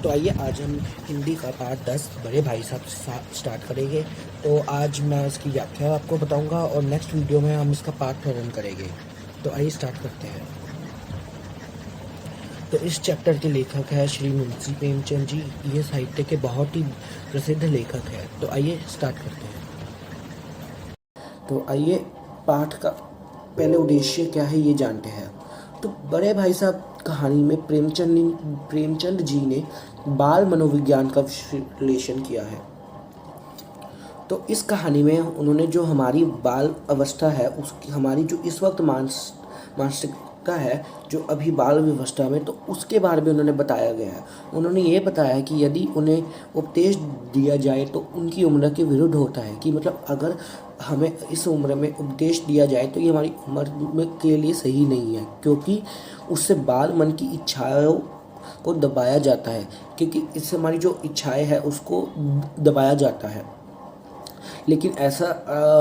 तो आइए आज हम हिंदी का पार्ट 10 बड़े भाई साहब स्टार्ट करेंगे। तो आज मैं इसकी व्याख्या आपको बताऊंगा और नेक्स्ट वीडियो में हम इसका पार्ट रन करेंगे। तो आइए स्टार्ट करते हैं। तो इस चैप्टर के लेखक है श्री मुंशी प्रेमचंद जी। ये साहित्य के बहुत ही प्रसिद्ध लेखक है। तो आइए स्टार्ट करते हैं। तो आइए पाठ का पहले उद्देश्य क्या है ये जानते हैं। तो बड़े भाई साहब कहानी में प्रेमचंद जी ने बाल मनोविज्ञान का विश्लेषण किया है। तो इस कहानी में उन्होंने जो हमारी बाल अवस्था है, उसकी हमारी जो इस वक्त मानसिकता है जो अभी बाल व्यवस्था में, तो उसके बारे में उन्होंने बताया गया है। उन्होंने ये बताया कि यदि उन्हें उपदेश दिया जाए तो उनकी उम्र के विरुद्ध होता है। कि मतलब अगर हमें इस उम्र में उपदेश दिया जाए तो ये हमारी उम्र के लिए सही नहीं है, क्योंकि उससे बाल मन की इच्छाओं को दबाया जाता है। क्योंकि इससे हमारी जो इच्छाएं हैं उसको दबाया जाता है। लेकिन ऐसा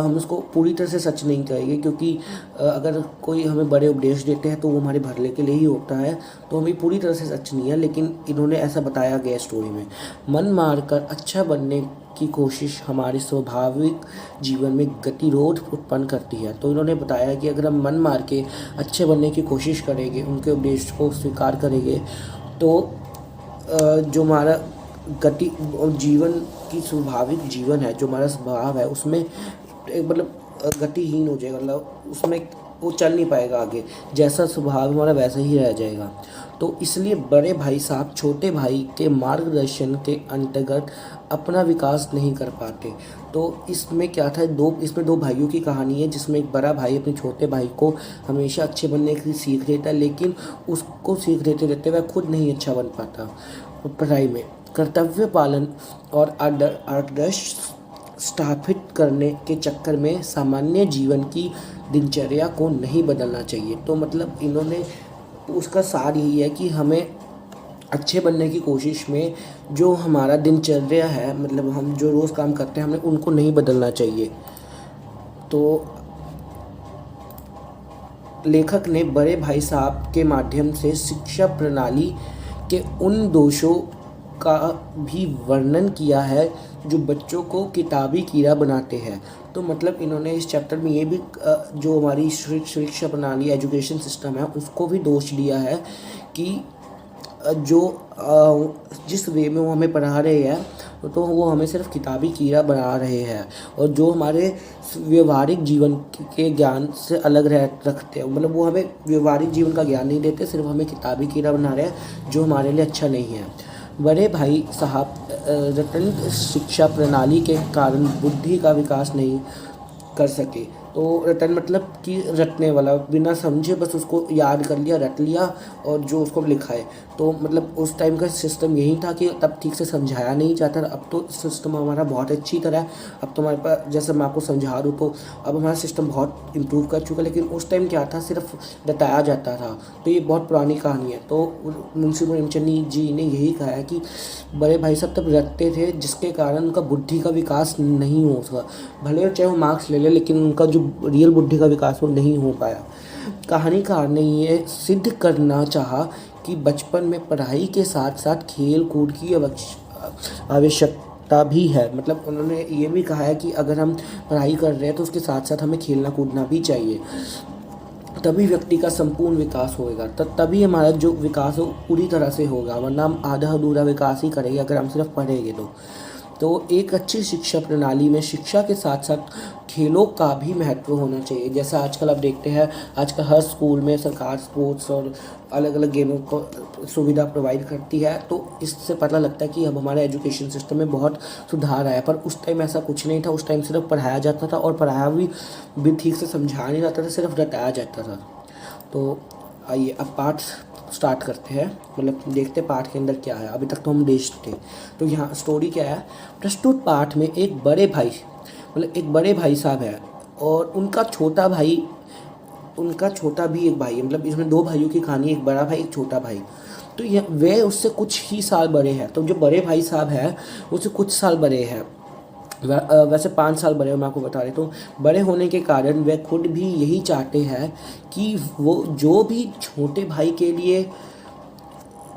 हम उसको पूरी तरह से सच नहीं कहेंगे, क्योंकि अगर कोई हमें बड़े उपदेश देते हैं तो वो हमारे भले के लिए ही होता है। तो हमें पूरी तरह से सच नहीं है, लेकिन इन्होंने ऐसा बताया गया स्टोरी में। मन मारकर अच्छा बनने की कोशिश हमारे स्वाभाविक जीवन में गतिरोध उत्पन्न करती है। तो इन्होंने बताया कि अगर हम मन मार के अच्छे बनने की कोशिश करेंगे, उनके उपदेश को स्वीकार करेंगे, तो जो हमारा गति और जीवन की स्वाभाविक जीवन है, जो हमारा स्वभाव है, उसमें मतलब गतिहीन हो जाएगा। मतलब उसमें वो चल नहीं पाएगा आगे। जैसा स्वभाव हमारा वैसा ही रह जाएगा। तो इसलिए बड़े भाई साहब छोटे भाई के मार्गदर्शन के अंतर्गत अपना विकास नहीं कर पाते। तो इसमें क्या था, इसमें दो भाइयों की कहानी है, जिसमें एक बड़ा भाई अपने छोटे भाई को हमेशा अच्छे बनने की सीख देता है, लेकिन उसको सीख देते देते वह खुद नहीं अच्छा बन पाता पढ़ाई में। कर्तव्य पालन और आदर्श स्थापित करने के चक्कर में सामान्य जीवन की दिनचर्या को नहीं बदलना चाहिए। तो मतलब इन्होंने उसका सार यही है कि हमें अच्छे बनने की कोशिश में जो हमारा दिनचर्या है, मतलब हम जो रोज़ काम करते हैं, हमें उनको नहीं बदलना चाहिए। तो लेखक ने बड़े भाई साहब के माध्यम से शिक्षा प्रणाली के उन दोषों का भी वर्णन किया है जो बच्चों को किताबी कीड़ा बनाते हैं। तो मतलब इन्होंने इस चैप्टर में ये भी जो हमारी शिक्षा प्रणाली एजुकेशन सिस्टम है उसको भी दोष दिया है कि जो जिस वे में वो हमें पढ़ा रहे हैं तो वो हमें सिर्फ किताबी कीड़ा बना रहे हैं, और जो हमारे व्यवहारिक जीवन के ज्ञान से अलग रखते हैं। मतलब वो हमें व्यवहारिक जीवन का ज्ञान नहीं देते, सिर्फ हमें किताबी कीड़ा बना रहे हैं, जो हमारे लिए अच्छा नहीं है। बड़े भाई साहब रटन शिक्षा प्रणाली के कारण बुद्धि का विकास नहीं कर सके। तो रटन मतलब कि रटने वाला, बिना समझे बस उसको याद कर लिया, रट लिया और जो उसको लिखा है। तो मतलब उस टाइम का सिस्टम यही था कि तब ठीक से समझाया नहीं जाता। अब तो सिस्टम हमारा बहुत अच्छी तरह है। अब तो हमारे पास, जैसे मैं आपको समझा दूँ, तो अब हमारा सिस्टम बहुत इम्प्रूव कर चुका है। लेकिन उस टाइम क्या था, सिर्फ रटाया जाता था। तो ये बहुत पुरानी कहानी है। तो मुंशी प्रेमचंद जी ने यही कहा है कि बड़े भाई साहब तब रटते थे, जिसके कारण उनका बुद्धि का विकास नहीं हो सका। भले चाहे वो मार्क्स ले ले, लेकिन उनका जो रियल बुद्धि का विकास वो नहीं हो पाया। कहानीकार ने ये सिद्ध करना चाहा कि बचपन में पढ़ाई के साथ साथ खेल कूद की आवश्यकता भी है। मतलब उन्होंने ये भी कहा है कि अगर हम पढ़ाई कर रहे हैं तो उसके साथ साथ हमें खेलना कूदना भी चाहिए, तभी व्यक्ति का संपूर्ण विकास होएगा। तभी हमारा जो विकास हो पूरी तरह से होगा, वरना हम आधा अधूरा विकास ही करेंगे अगर हम सिर्फ पढ़ेंगे। तो एक अच्छी शिक्षा प्रणाली में शिक्षा के साथ साथ खेलों का भी महत्व होना चाहिए। जैसा आजकल आप देखते हैं, आजकल हर स्कूल में सरकार स्पोर्ट्स और अलग अलग गेमों को सुविधा प्रोवाइड करती है। तो इससे पता लगता है कि अब हमारे एजुकेशन सिस्टम में बहुत सुधार आया। पर उस टाइम ऐसा कुछ नहीं था। उस टाइम सिर्फ पढ़ाया जाता था, और पढ़ाया भी ठीक से समझाया नहीं जाता था, सिर्फ रटाया जाता था। तो आइए अब पाठ स्टार्ट करते हैं, मतलब देखते पाठ के अंदर क्या है। अभी तक तो हम देखते। तो यहाँ स्टोरी क्या है। प्रस्तुत पाठ में एक बड़े भाई साहब है, और उनका छोटा भी एक भाई है। मतलब इसमें दो भाइयों की कहानी, एक बड़ा भाई एक छोटा भाई। तो यह वे उससे कुछ ही साल बड़े हैं। तो जो बड़े भाई साहब हैं उससे कुछ साल बड़े हैं। वैसे 5 साल बड़े, मैं आपको बता देता हूँ। बड़े होने के कारण वे खुद भी यही चाहते हैं कि वो जो भी छोटे भाई के लिए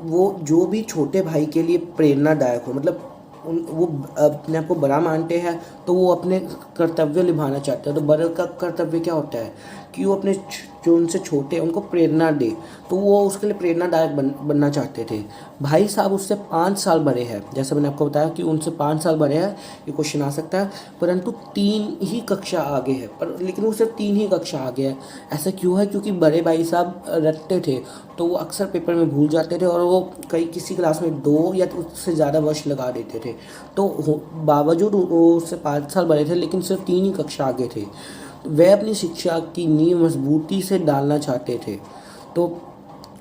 वो जो भी छोटे भाई के लिए प्रेरणादायक हो, मतलब वो अपने आप को बड़ा मानते हैं तो वो अपने कर्तव्य निभाना चाहते हैं। तो बड़े का कर्तव्य क्या होता है कि वो अपने जो उनसे छोटे हैं उनको प्रेरणा दे, तो वो उसके लिए प्रेरणादायक बनना चाहते थे। भाई साहब उससे 5 साल बड़े हैं, जैसे मैंने आपको बताया कि उनसे 5 साल बड़े हैं, ये क्वेश्चन आ सकता है, परंतु 3 ही कक्षा आगे है, पर लेकिन वो सिर्फ 3 ही कक्षा आगे है। ऐसा क्यों है? क्योंकि बड़े भाई साहब रटते थे, तो वो अक्सर पेपर में भूल जाते थे और वो किसी क्लास में 2 या तो उससे ज़्यादा वर्ष लगा देते थे। तो बावजूद वो उससे 5 साल बड़े थे, लेकिन सिर्फ 3 ही कक्षा आगे थे। वह अपनी शिक्षा की नींव मजबूती से डालना चाहते थे, तो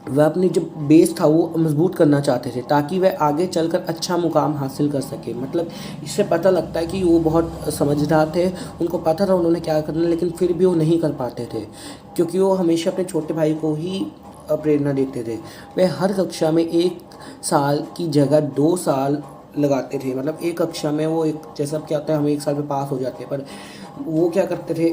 वह अपनी जो बेस था वो मजबूत करना चाहते थे ताकि वह आगे चलकर अच्छा मुकाम हासिल कर सके। मतलब इससे पता लगता है कि वो बहुत समझदार थे, उनको पता था उन्होंने क्या करना, लेकिन फिर भी वो नहीं कर पाते थे क्योंकि वो हमेशा अपने छोटे भाई को ही प्रेरणा देते थे। वह हर कक्षा में 1 साल की जगह 2 साल लगाते थे। मतलब एक कक्षा में वो एक, जैसा क्या होता है हम 1 साल में पास हो जाते हैं, पर वो क्या करते थे,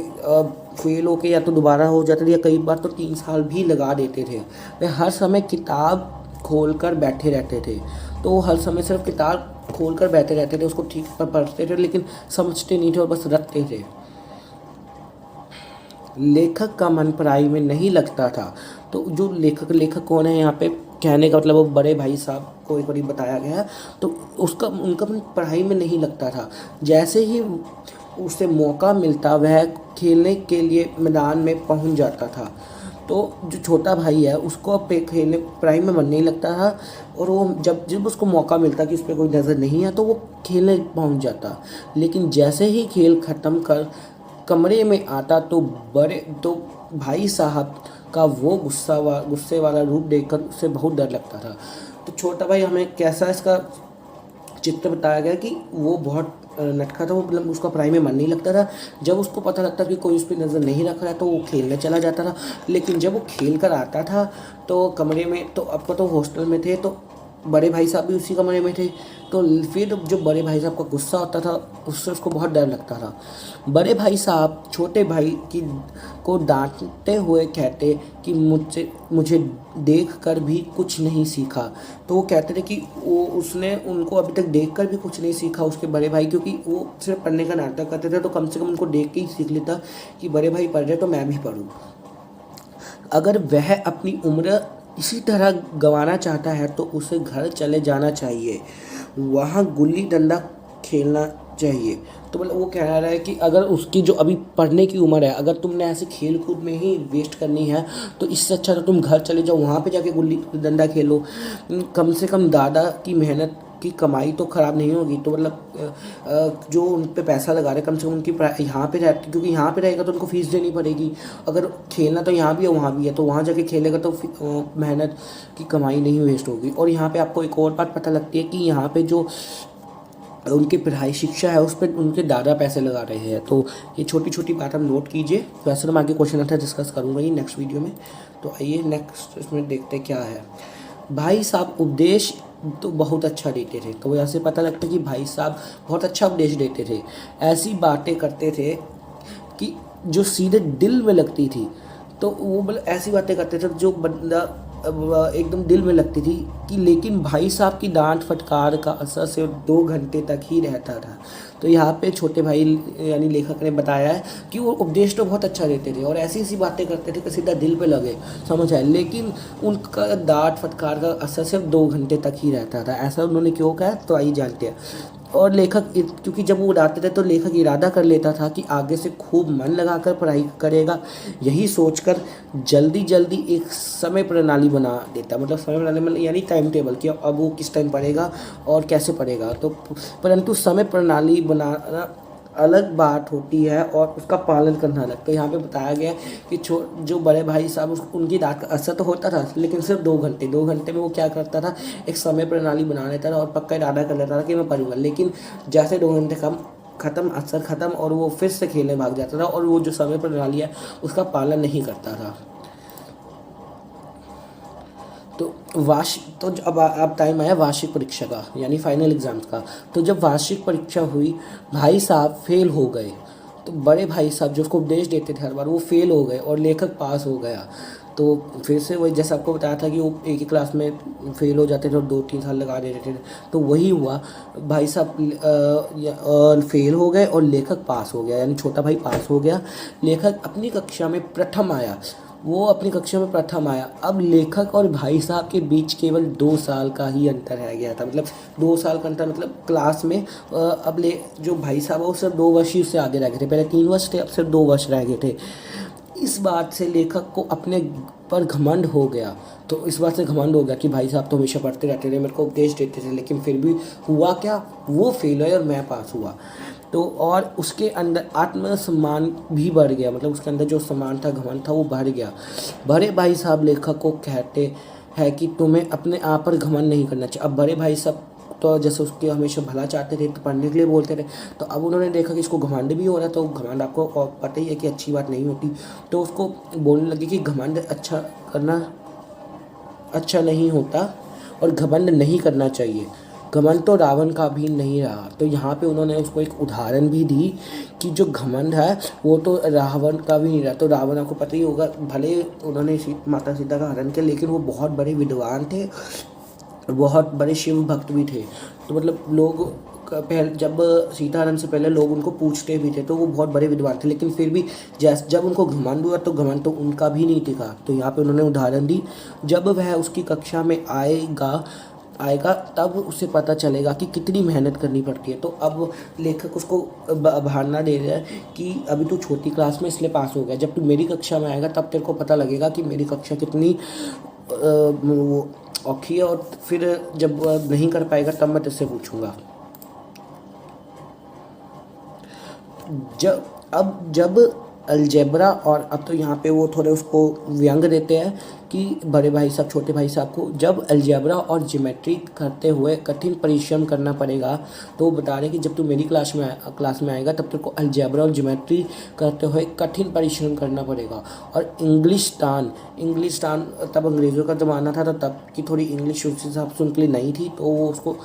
फेल होके या तो दोबारा हो जाते थे या कई बार तो 3 साल भी लगा देते थे। वे हर समय किताब खोल कर बैठे रहते थे, तो वो हर समय सिर्फ किताब खोल कर बैठे रहते थे, उसको ठीक पर पढ़ते थे लेकिन समझते नहीं थे और बस रटते थे। लेखक का मन पढ़ाई में नहीं लगता था। तो जो लेखक कौन है यहाँ पे, कहने का मतलब वो बड़े भाई साहब को एक बार बताया गया है। तो उनका मन पढ़ाई में नहीं लगता था। जैसे ही उसे मौका मिलता वह खेलने के लिए मैदान में पहुंच जाता था। तो जो छोटा भाई है उसको खेलने पढ़ाई में मन नहीं लगता था, और वो जब उसको मौका मिलता कि उस पर कोई नज़र नहीं है तो वो खेलने पहुंच जाता। लेकिन जैसे ही खेल ख़त्म कर कमरे में आता तो भाई साहब का वो गुस्से वाला रूप देखकर उसे बहुत डर लगता था। तो छोटा भाई, हमें कैसा इसका चित्र बताया गया कि वो बहुत नटखा था, वो मतलब उसका पढ़ाई में मन नहीं लगता था। जब उसको पता लगता कि कोई उस पर नज़र नहीं रख रहा है तो वो खेलने चला जाता था। लेकिन जब वो खेल कर आता था तो कमरे में, तो आपको तो हॉस्टल में थे तो बड़े भाई साहब भी उसी कमरे में थे, तो फिर जो बड़े भाई साहब का गुस्सा होता था उससे उसको बहुत डर लगता था। बड़े भाई साहब छोटे भाई को डांटते हुए कहते कि मुझे देख कर भी कुछ नहीं सीखा। तो वो कहते थे कि उसने उनको अभी तक देख कर भी कुछ नहीं सीखा, उसके बड़े भाई, क्योंकि वो सिर्फ पढ़ने का नाटक करते थे, तो कम से कम उनको देख के ही सीख लेता कि बड़े भाई पढ़ रहे तो मैं भी पढ़ूँ। अगर वह अपनी उम्र इसी तरह गंवाना चाहता है तो उसे घर चले जाना चाहिए, वहाँ गुल्ली डंडा खेलना चाहिए। तो मतलब वो कह रहा है कि अगर उसकी जो अभी पढ़ने की उम्र है, अगर तुमने ऐसे खेल कूद में ही वेस्ट करनी है तो इससे अच्छा तो तुम घर चले जाओ, वहाँ पे जाके गुल्ली डंडा खेलो। कम से कम दादा की मेहनत की कमाई तो ख़राब नहीं होगी। तो मतलब जो उन पे पैसा लगा रहे कम से कम उनकी यहाँ पे रहती, क्योंकि यहाँ पे रहेगा तो उनको फ़ीस देनी पड़ेगी। अगर खेलना तो यहाँ भी है वहाँ भी है, तो वहाँ जाके खेलेगा तो मेहनत की कमाई नहीं वेस्ट होगी। और यहाँ पे आपको एक और बात पता लगती है कि यहाँ पे जो उनकी पढ़ाई शिक्षा है उस पर उनके दादा पैसे लगा रहे हैं। तो ये छोटी छोटी बात हम नोट कीजिए। वैसे तो मैं आगे क्वेश्चन आंसर डिस्कस करूँगा ये नेक्स्ट वीडियो में। तो आइए नेक्स्ट इसमें देखते क्या है। भाई साहब उपदेश तो बहुत अच्छा देते थे। तो यहाँ से पता लगता है कि भाई साहब बहुत अच्छा उपदेश देते थे, ऐसी बातें करते थे कि जो सीधे दिल में लगती थी। तो वो मतलब ऐसी बातें करते थे जो बंदा एकदम दिल में लगती थी कि, लेकिन भाई साहब की डांट फटकार का असर सिर्फ 2 घंटे तक ही रहता था। तो यहाँ पे छोटे भाई यानी लेखक ने बताया है कि वो उपदेश तो बहुत अच्छा देते थे और ऐसी ऐसी बातें करते थे कि सीधा दिल पे लगे, समझ आए, लेकिन उनका डांट फटकार का असर सिर्फ 2 घंटे तक ही रहता था। ऐसा उन्होंने क्यों कहा तो आइए जानते हैं। और लेखक, क्योंकि जब वो उड़ाते थे तो लेखक इरादा कर लेता था कि आगे से खूब मन लगाकर पढ़ाई करेगा। यही सोचकर जल्दी जल्दी एक समय प्रणाली बना देता, मतलब समय प्रणाली मतलब यानी टाइम टेबल कि अब वो किस टाइम पढ़ेगा और कैसे पढ़ेगा। तो परंतु समय प्रणाली बनाना अलग बात होती है और उसका पालन करना अलग। तो यहाँ पे बताया गया कि जो बड़े भाई साहब उनकी डांट का असर तो होता था, लेकिन सिर्फ 2 घंटे में वो क्या करता था, एक समय प्रणाली बना लेता था और पक्का इरादा कर लेता था कि मैं पढ़ूंगा। लेकिन जैसे 2 घंटे खत्म असर ख़त्म और वो फिर से खेलने भाग जाता था और वो जो समय प्रणाली है उसका पालन नहीं करता था। तो अब टाइम आया वार्षिक परीक्षा का यानी फाइनल एग्ज़ाम्स का। तो जब वार्षिक परीक्षा हुई, भाई साहब फेल हो गए। तो बड़े भाई साहब जो उसको उपदेश देते थे हर बार, वो फेल हो गए और लेखक पास हो गया। तो फिर से वही जैसा आपको बताया था कि वो एक ही क्लास में फेल हो जाते थे और 2-3 साल लगा देते थे, तो वही हुआ। भाई साहब फेल हो गए और लेखक पास हो गया, यानी छोटा भाई पास हो गया, लेखक अपनी कक्षा में प्रथम आया। वो अपनी कक्षा में प्रथम आया। अब लेखक और भाई साहब के बीच केवल 2 साल का ही अंतर रह गया था, मतलब 2 साल का अंतर, मतलब क्लास में अब जो भाई साहब है वो सिर्फ 2 वर्ष ही उससे आगे रह गए थे। पहले 3 वर्ष थे, अब सिर्फ 2 वर्ष रह गए थे। इस बात से लेखक को अपने पर घमंड हो गया। तो इस बात से घमंड हो गया कि भाई साहब तो हमेशा पढ़ते रहते थे, मेरे को उपदेश देते थे, लेकिन फिर भी हुआ क्या, वो फेल हुए और मैं पास हुआ। तो और उसके अंदर आत्मसम्मान भी बढ़ गया, मतलब उसके अंदर जो सम्मान था, घमंड था, वो बढ़ गया। बड़े भाई साहब लेखक को कहते हैं कि तुम्हें अपने आप पर घमंड नहीं करना चाहिए। अब बड़े भाई साहब तो जैसे उसके हमेशा भला चाहते थे, तो पढ़ने के लिए बोलते थे, तो अब उन्होंने देखा कि इसको घमंड भी हो रहा है, तो घमंड आपको पता ही है कि अच्छी बात नहीं होती, तो उसको बोलने लगे कि घमंड अच्छा करना अच्छा नहीं होता और घमंड नहीं करना चाहिए। घमंड तो रावण का भी नहीं रहा। तो यहाँ पे उन्होंने उसको एक उदाहरण भी दी कि जो घमंड है वो तो रावण का भी नहीं रहा। तो रावण आपको पता ही होगा, भले उन्होंने माता सीता का हरण किया, लेकिन वो बहुत बड़े विद्वान थे, बहुत बड़े शिव भक्त भी थे। तो मतलब लोग पहले जब सीताहरण से पहले लोग उनको पूछते भी थे, तो वो बहुत बड़े विद्वान थे, लेकिन फिर भी जब उनको घमंड हुआ तो घमंड तो उनका भी नहीं टिका। तो यहाँ पे उन्होंने उदाहरण दी, जब वह उसकी कक्षा में आएगा तब उसे पता चलेगा कि कितनी मेहनत करनी पड़ती है। तो अब लेखक उसको बहाना दे रहा है कि अभी तू छोटी क्लास में इसलिए पास हो गया, जब तू मेरी कक्षा में आएगा तब तेरे को पता लगेगा कि मेरी कक्षा कितनी वो औखी है, और फिर जब नहीं कर पाएगा तब मैं तुझसे पूछूंगा। जब अलजेब्रा, और अब तो यहाँ पे वो थोड़े उसको व्यंग देते हैं कि बड़े भाई साहब छोटे भाई साहब को जब अलजेब्रा और ज्योमेट्री करते हुए कठिन परिश्रम करना पड़ेगा, तो वो बता रहे कि जब तू मेरी क्लास में आएगा तब तेरे को अलजेब्रा और ज्योमेट्री करते हुए कठिन परिश्रम करना पड़ेगा। और इंग्लिशटान तब अंग्रेज़ों का ज़माना था, तो तब की थोड़ी इंग्लिश उस हिसाब से उनके लिए नहीं थी, तो वो उसको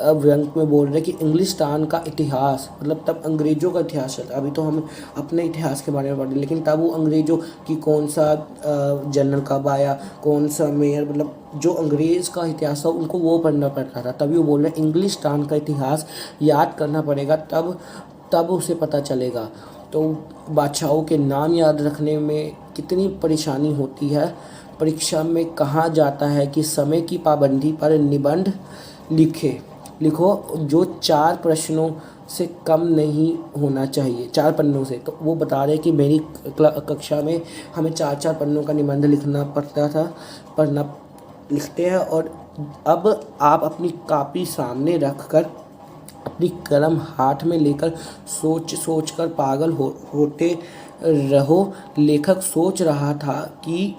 व्यंग में बोल रहे कि इंग्लिशटान का इतिहास, मतलब तब अंग्रेज़ों का इतिहास चलता। अभी तो हम अपने इतिहास के बारे में पढ़ रहे, लेकिन तब वो अंग्रेज़ों की कौन सा जनरल कब आया, कौन सा मेयर, मतलब जो अंग्रेज़ का इतिहास था उनको वो पढ़ना पड़ता था। तभी वो बोल रहे इंग्लिशटान का इतिहास याद करना पड़ेगा, तब उसे पता चलेगा। तो बादशाहों के नाम याद रखने में कितनी परेशानी होती है। परीक्षा में कहा जाता है कि समय की पाबंदी पर निबंध लिखो जो 4 प्रश्नों से कम नहीं होना चाहिए, 4 पन्नों से। तो वो बता रहे कि मेरी कक्षा में हमें 4-4 पन्नों का निबंध लिखना पड़ता था, लिखते हैं। और अब आप अपनी कॉपी सामने रख कर, अपनी कलम हाथ में लेकर सोच कर पागल होते रहो। लेखक सोच रहा था कि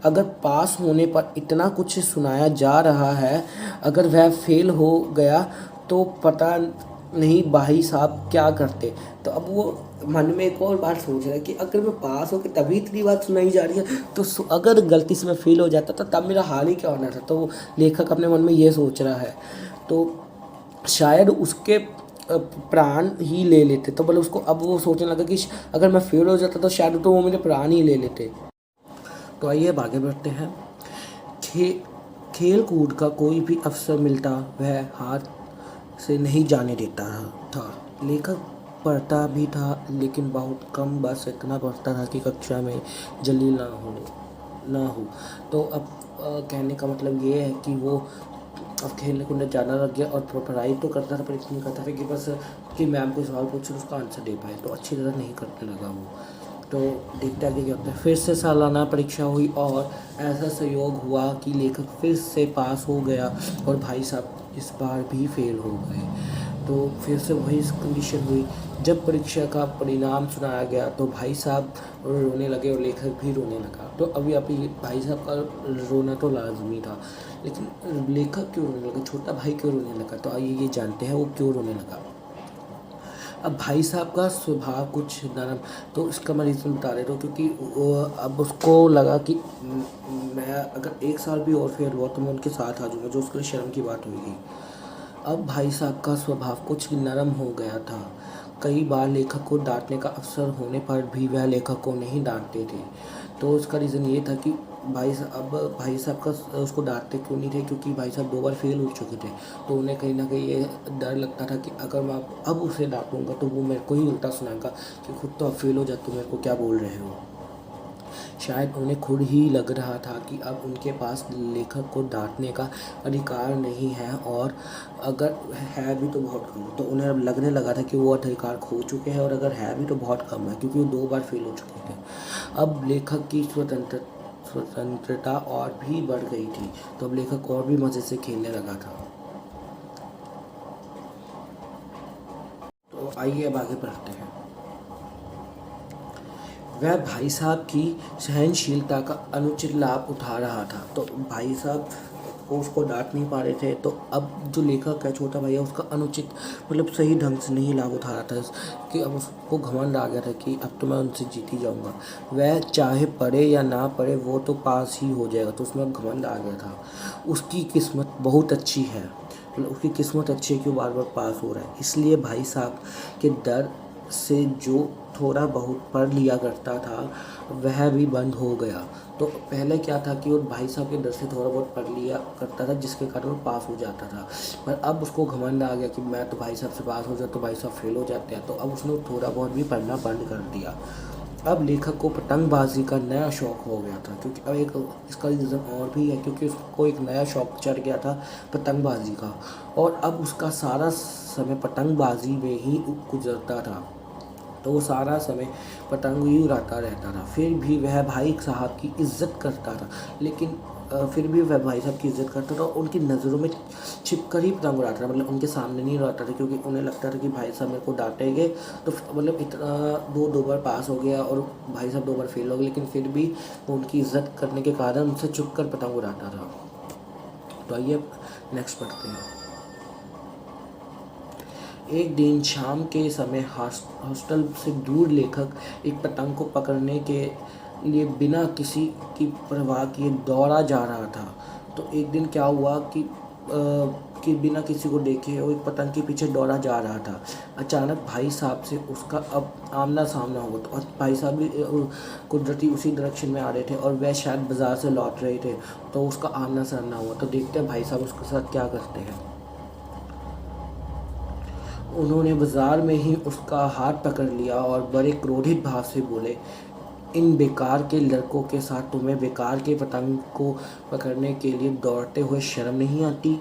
अगर पास होने पर इतना कुछ सुनाया जा रहा है, अगर वह फेल हो गया तो पता नहीं भाई साहब क्या करते। तो अब वो मन में एक और बात सोच रहा है कि अगर मैं पास होकर तभी इतनी बात सुनाई जा रही है, तो अगर गलती से मैं फेल हो जाता तो तब मेरा हाल ही क्या होना था। तो लेखक अपने मन में ये सोच रहा है, तो शायद उसके प्राण ही ले लेते। तो मतलब उसको अब वो सोचने लगा कि अगर मैं फेल हो जाता तो शायद तो वो मेरे प्राण ही ले लेते। तो आइए अब आगे बढ़ते हैं। खेल कूद का कोई भी अवसर मिलता वह हाथ से नहीं जाने देता था। लेखक पढ़ता भी था, लेकिन बहुत कम, बस इतना पढ़ता था कि कक्षा में जल्दी ना हो। तो अब कहने का मतलब ये है कि वो अब खेलने कूदने जाना लग गया, और पढ़ाई तो करता था पर इतनी करता था कि बस कि मैम कोई सवाल पूछे उसका आंसर दे पाए, तो अच्छी तरह नहीं करने लगा वो। तो देखते आगे क्या होता है। फिर से सालाना परीक्षा हुई और ऐसा संयोग हुआ कि लेखक फिर से पास हो गया और भाई साहब इस बार भी फेल हो गए। तो फिर से वही कंडीशन हुई। जब परीक्षा का परिणाम सुनाया गया तो भाई साहब रोने लगे और लेखक भी रोने लगा। तो अभी भाई साहब का रोना तो लाजमी था, लेकिन लेखक क्यों रोने लगा, छोटा भाई क्यों रोने लगा? तो आइए ये जानते हैं वो क्यों रोने लगा। अब भाई साहब का स्वभाव कुछ नरम, तो इसका मैं रीज़न बता देता हूँ, क्योंकि अब उसको लगा कि मैं अगर 1 साल भी और फेल हुआ तो मैं उनके साथ आ जाऊँगा, जो उसके लिए शर्म की बात होगी। अब भाई साहब का स्वभाव कुछ नरम हो गया था। कई बार लेखक को डांटने का अवसर होने पर भी वह लेखक को नहीं डांटते थे। तो उसका रीज़न ये था कि भाई साहब का उसको डांटते क्यों नहीं थे, क्योंकि भाई साहब 2 बार फेल हो चुके थे। तो उन्हें कहीं ना कहीं ये डर लगता था कि अगर मैं अब उसे डांटूंगा तो वो मेरे को ही उल्टा सुनाएगा कि खुद तो अब फेल हो जाते, मेरे को क्या बोल रहे हो। शायद उन्हें खुद ही लग रहा था कि अब उनके पास लेखक को डांटने का अधिकार नहीं है, और अगर है भी तो बहुत कम। तो उन्हें अब लगने लगा था कि वो अधिकार खो चुके हैं, और अगर है भी तो बहुत कम है, क्योंकि वो 2 बार फेल हो चुके थे। अब लेखक की स्वतंत्रता और भी बढ़ गई थी, तो अब लेखक और भी मज़े से खेलने लगा था। तो आइए अब आगे बढ़ते हैं। वह भाई साहब की सहनशीलता का अनुचित लाभ उठा रहा था। तो भाई साहब उसको डांट नहीं पा रहे थे, तो अब जो लेखक है छोटा भैया उसका अनुचित मतलब सही ढंग से नहीं लाभ उठा रहा था, कि अब उसको घमंड आ गया था कि अब तो मैं उनसे जीत ही जाऊंगा। वह चाहे पढ़े या ना पढ़े वो तो पास ही हो जाएगा, तो उसमें घमंड आ गया था। उसकी किस्मत बहुत अच्छी है, मतलब उसकी किस्मत अच्छी है कि वो बार बार पास हो रहा है। इसलिए भाई साहब के डर से जो थोड़ा बहुत पढ़ लिया करता था वह भी बंद हो गया। तो पहले क्या था कि वो भाई साहब के डर से थोड़ा बहुत पढ़ लिया करता था, जिसके कारण वो पास हो जाता था। पर अब उसको घमंड आ गया कि मैं तो भाई साहब से पास हो जाता, तो भाई साहब फेल हो जाते हैं। तो अब उसने थोड़ा बहुत भी पढ़ना बंद कर दिया। अब लेखक को पतंगबाजी का नया शौक़ हो गया था, क्योंकि अब एक इसका रीज़न और भी है, क्योंकि उसको एक नया शौक़ चढ़ गया था पतंगबाजी का, और अब उसका सारा समय पतंगबाजी में ही गुजरता था। तो वो सारा समय पतंग ही उड़ाता रहता था। फिर भी वह भाई साहब की इज़्ज़त करता था, लेकिन फिर भी वह भाई साहब की इज़्ज़त करता था, और उनकी नज़रों में छिपकर ही पतंग उड़ाता था, मतलब उनके सामने नहीं उड़ाता था, क्योंकि उन्हें लगता था कि भाई साहब मेरे को डांटेंगे। तो मतलब इतना दो बार पास हो गया और भाई साहब 2 बार फेल हो गए, लेकिन फिर भी वो उनकी इज़्ज़त करने के कारण उनसे छुप कर पतंग उड़ाता था। तो आइए नेक्स्ट पढ़ते हैं। एक दिन शाम के समय हॉस्टल से दूर लेखक एक पतंग को पकड़ने के लिए बिना किसी की परवाह किए दौड़ा जा रहा था। तो एक दिन क्या हुआ कि बिना किसी को देखे वो एक पतंग के पीछे दौड़ा जा रहा था। अचानक भाई साहब से उसका अब आमना सामना हुआ, तो और भाई साहब भी कुदरती उसी डायरेक्शन में आ रहे थे, और वह शायद बाज़ार से लौट रहे थे। तो उसका आमना सामना हुआ, तो देखते हैं भाई साहब उसके साथ क्या करते हैं। उन्होंने बाजार में ही उसका हाथ पकड़ लिया और बड़े क्रोधित भाव से बोले, इन बेकार के लड़कों के साथ तुम्हें बेकार के पतंग को पकड़ने के लिए दौड़ते हुए शर्म नहीं आती?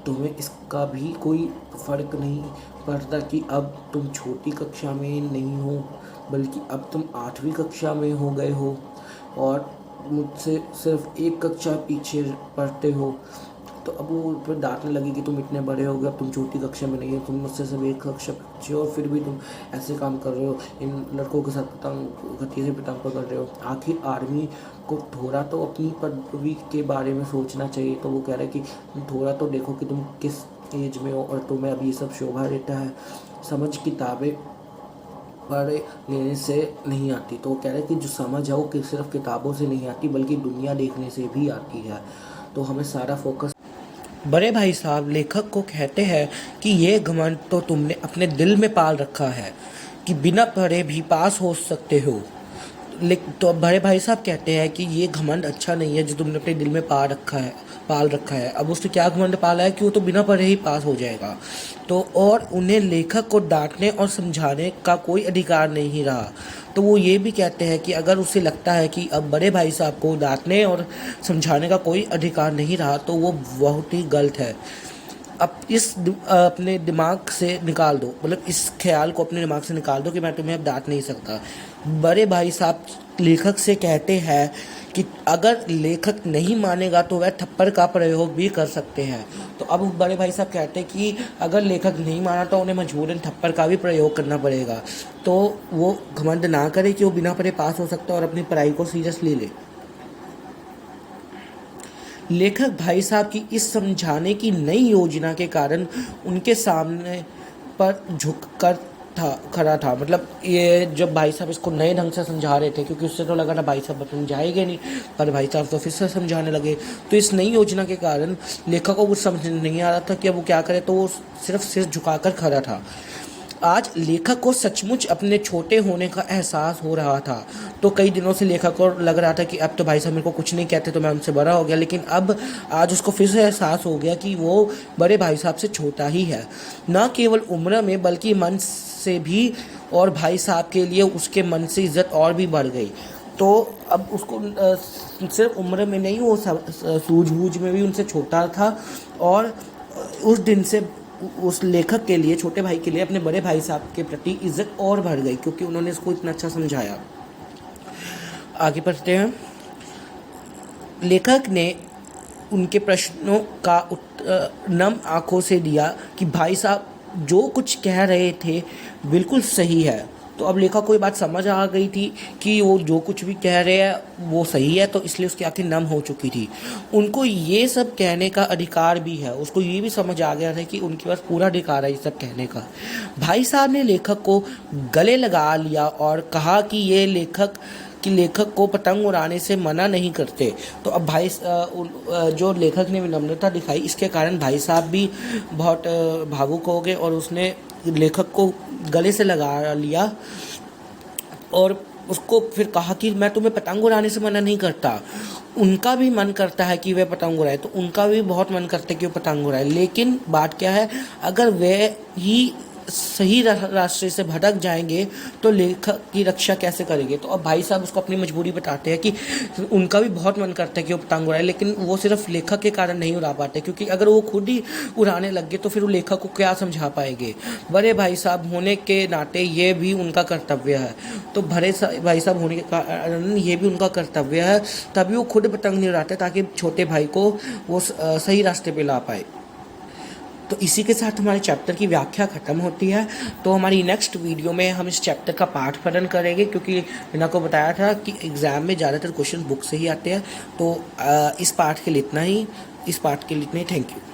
तुम्हें इसका भी कोई फ़र्क नहीं पड़ता कि अब तुम छोटी कक्षा में नहीं हो, बल्कि अब तुम 8वीं कक्षा में हो गए हो और मुझसे सिर्फ एक कक्षा पीछे पढ़ते हो। तो अब वो फिर डांटने लगी कि तुम इतने बड़े हो गए, अब तुम छोटी कक्षा में नहीं हो, तुम मुझसे सिर्फ एक कक्षा पीछे हो, और फिर भी तुम ऐसे काम कर रहे हो, इन लड़कों के साथ पतंग घटिया से पतंग पकड़ रहे हो। आखिर आदमी को थोड़ा तो अपनी पदवी के बारे में सोचना चाहिए। तो वो कह रहे कि थोड़ा तो देखो कि तुम किस एज में हो, और तुम्हें अभी ये सब शोभा देता है। समझ किताबें पढ़ लेने से नहीं आती। तो वो कह रहे कि जो समझ है वो सिर्फ किताबों से नहीं आती, बल्कि दुनिया देखने से भी आती है। तो हमें सारा फोकस बड़े भाई साहब लेखक को कहते हैं कि ये घमंड तो तुमने अपने दिल में पाल रखा है कि बिना पढ़े भी पास हो सकते हो। तो बड़े भाई साहब कहते हैं कि ये घमंड अच्छा नहीं है जो तुमने अपने दिल में पाल रखा है। अब उसने क्या घमंड पाला है कि वो तो बिना पढ़े ही पास हो जाएगा। तो और उन्हें लेखक को डांटने और समझाने का कोई अधिकार नहीं रहा। तो वो ये भी कहते हैं कि अगर उसे लगता है कि अब बड़े भाई साहब को डांटने और समझाने का कोई अधिकार नहीं रहा, तो वो बहुत ही गलत है। अब अपने दिमाग से निकाल दो, मतलब इस ख्याल को अपने दिमाग से निकाल दो कि मैं तुम्हें अब डांट नहीं सकता। बड़े भाई साहब लेखक से कहते हैं कि अगर लेखक नहीं मानेगा तो वह थप्पड़ का प्रयोग भी कर सकते हैं। तो अब बड़े भाई साहब कहते हैं कि अगर लेखक नहीं माना तो उन्हें मजबूरन थप्पड़ का भी प्रयोग करना पड़ेगा। तो वो घमंड ना करे कि वो बिना पढ़े पास हो सकता है और अपनी पढ़ाई को सीरियसली ले। लेखक भाई साहब की इस समझाने की नई योजना के कारण उनके सामने पर झुककर खड़ा था। मतलब ये जब भाई साहब इसको नए ढंग से समझा रहे थे, क्योंकि उससे तो लगा था भाई साहब समझाएंगे नहीं, पर भाई साहब तो फिर से समझाने लगे। तो इस नई योजना के कारण लेखक को कुछ समझ नहीं आ रहा था कि अब वो क्या करे, तो वो सिर्फ सिर झुकाकर खड़ा था। आज लेखक को सचमुच अपने छोटे होने का एहसास हो रहा था। तो कई दिनों से लेखक को लग रहा था कि अब तो भाई साहब मेरे को कुछ नहीं कहते, तो मैं उनसे बड़ा हो गया, लेकिन अब आज उसको फिर से एहसास हो गया कि वो बड़े भाई साहब से छोटा ही है, न केवल उम्र में बल्कि मन से भी। और भाई साहब के लिए उसके मन से इज्जत और भी बढ़ गई। तो अब उसको सिर्फ उम्र में नहीं, वो सूझबूझ में भी उनसे छोटा था। और उस दिन से उस लेखक के लिए, छोटे भाई के लिए, अपने बड़े भाई साहब के प्रति इज्जत और बढ़ गई, क्योंकि उन्होंने इसको इतना अच्छा समझाया। आगे बढ़ते हैं। लेखक ने उनके प्रश्नों का उत्तर नम आंखों से दिया कि भाई साहब जो कुछ कह रहे थे बिल्कुल सही है। तो अब लेखक को ये बात समझ आ गई थी कि वो जो कुछ भी कह रहे हैं वो सही है, तो इसलिए उसकी आंखें नम हो चुकी थी। उनको ये सब कहने का अधिकार भी है, उसको ये भी समझ आ गया था कि उनके पास पूरा अधिकार है ये सब कहने का। भाई साहब ने लेखक को गले लगा लिया और कहा कि ये लेखक को पतंग उड़ाने से मना नहीं करते। तो अब जो लेखक ने विनम्रता दिखाई, इसके कारण भाई साहब भी बहुत भावुक हो गए और उसने लेखक को गले से लगा लिया और उसको फिर कहा कि मैं तुम्हें पतंग उड़ाने से मना नहीं करता। उनका भी मन करता है कि वे पतंग उड़ाए, तो उनका भी बहुत मन करता है कि वो पतंग उड़ाए, लेकिन बात क्या है, अगर वे ही सही रास्ते से भटक जाएंगे तो लेखक की रक्षा कैसे करेंगे। तो अब भाई साहब उसको अपनी मजबूरी बताते हैं कि उनका भी बहुत मन करता है कि वो पतंग उड़ाए, लेकिन वो सिर्फ लेखक के कारण नहीं उड़ा पाते, क्योंकि अगर वो खुद ही उड़ाने लग गए तो फिर वो लेखक को क्या समझा पाएंगे। बड़े भाई साहब होने के नाते ये भी उनका कर्तव्य है। तो बड़े भाई साहब होने के कारण ये भी उनका कर्तव्य है, तभी वो खुद पतंग नहीं उड़ाते ताकि छोटे भाई को वो सही रास्ते पे ला पाए। तो इसी के साथ हमारे चैप्टर की व्याख्या ख़त्म होती है। तो हमारी नेक्स्ट वीडियो में हम इस चैप्टर का पाठ पठन करेंगे, क्योंकि मैंने आपको बताया था कि एग्ज़ाम में ज़्यादातर क्वेश्चन बुक से ही आते हैं। तो इस पाठ के लिए इतना ही। Thank you.